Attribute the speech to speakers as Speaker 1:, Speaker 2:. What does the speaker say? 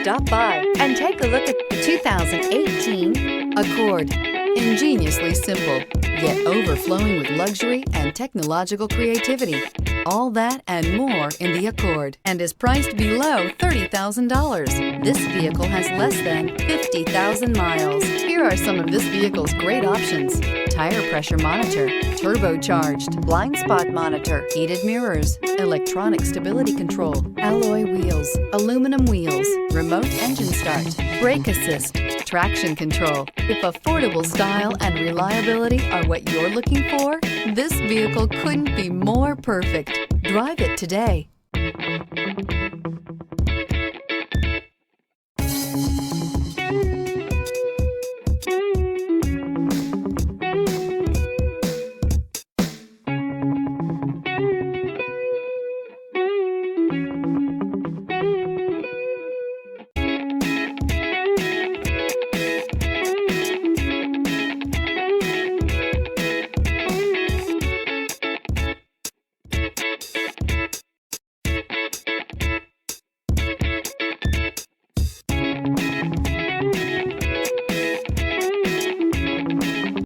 Speaker 1: Stop by and take a look at the 2018 Accord. Ingeniously simple, yet overflowing with luxury and technological creativity. All that and more in the Accord, and is priced below $30,000. This vehicle has less than 50,000 miles. Here are some of this vehicle's great options: tire pressure monitor, turbocharged, blind spot monitor, heated mirrors, electronic stability control, alloy wheels, aluminum wheels, remote engine start, brake assist, traction control. If affordable style and reliability are what you're looking for, this vehicle couldn't be more perfect. Drive it today.